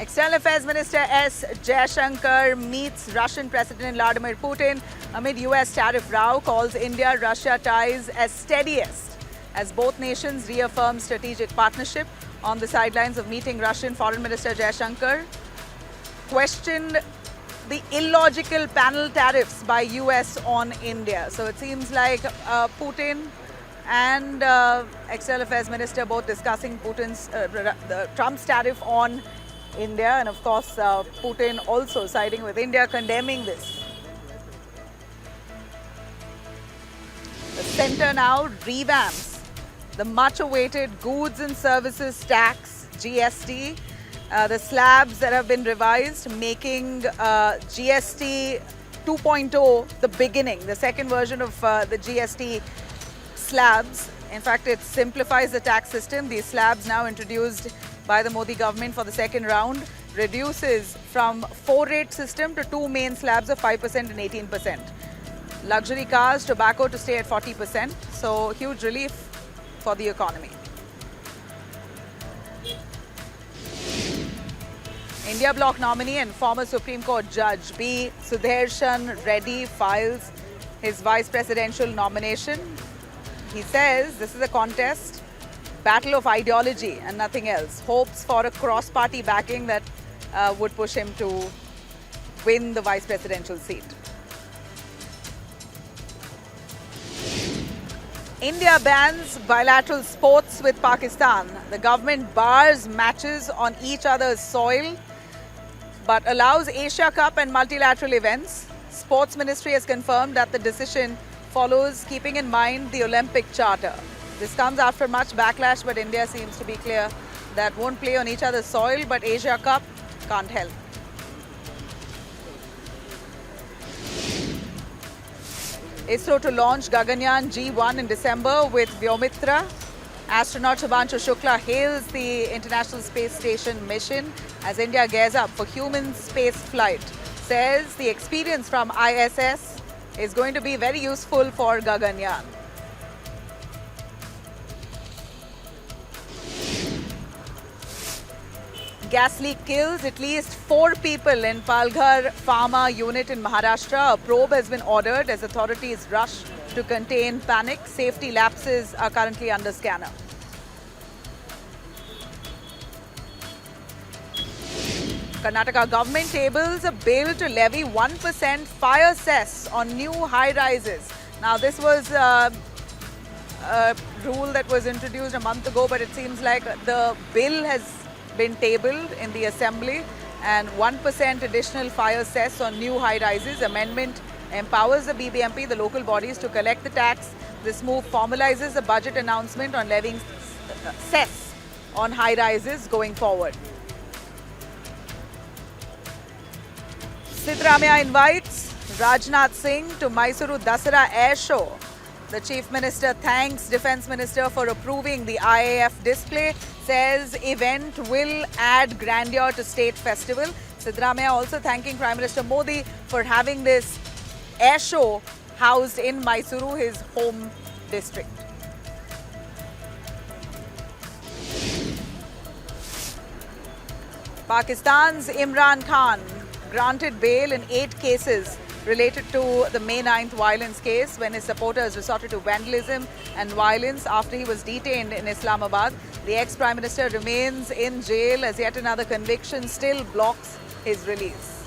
External Affairs Minister S. Jaishankar meets Russian President Vladimir Putin amid US tariff row, calls India-Russia ties as steadiest as both nations reaffirm strategic partnership. On the sidelines of meeting, Russian Foreign Minister Jaishankar questioned the illogical panel tariffs by US on India. So it seems like Putin and External Affairs Minister both discussing Trump's tariff on India, and of course Putin also siding with India, condemning this. The centre now revamps the much-awaited goods and services tax, GST, the slabs that have been revised, making GST 2.0 the beginning, the second version of the GST slabs. In fact, it simplifies the tax system. These slabs, now introduced by the Modi government for the second round, reduces from 4-rate system to 2 main slabs of 5% and 18%. Luxury cars, tobacco to stay at 40%. So huge relief for the economy. India Bloc nominee and former Supreme Court Judge B. Sudarshan Reddy files his vice presidential nomination. He says this is a contest, battle of ideology and nothing else. Hopes for a cross-party backing that would push him to win the vice presidential seat. India bans bilateral sports with Pakistan. The government bars matches on each other's soil, but allows Asia Cup and multilateral events. Sports Ministry has confirmed that the decision follows keeping in mind the Olympic Charter. This comes after much backlash, but India seems to be clear that won't play on each other's soil, but Asia Cup can't help. ISRO to launch Gaganyaan G1 in December with Vyomitra. Astronaut Shubhanshu Shukla hails the International Space Station mission as India gears up for human space flight. Says the experience from ISS is going to be very useful for Gaganyaan. Gas leak kills at least 4 people in Palghar Pharma unit in Maharashtra. A probe has been ordered as authorities rush to contain panic. Safety lapses are currently under scanner. Karnataka government tables a bill to levy 1% fire cess on new high-rises. Now, this was a rule that was introduced a month ago, but it seems like the bill has been tabled in the assembly, and 1% additional fire cess on new high-rises. Amendment empowers the BBMP, the local bodies, to collect the tax. This move formalizes a budget announcement on levying cess on high-rises going forward. Siddaramaiah invites Rajnath Singh to Mysuru Dasara Air Show. The Chief Minister thanks Defence Minister for approving the IAF display. Says event will add grandeur to state festival. Siddaramaiah also thanking Prime Minister Modi for having this air show housed in Mysuru, his home district. Pakistan's Imran Khan granted bail in 8 cases related to the May 9th violence case when his supporters resorted to vandalism and violence after he was detained in Islamabad. The ex-Prime Minister remains in jail as yet another conviction still blocks his release.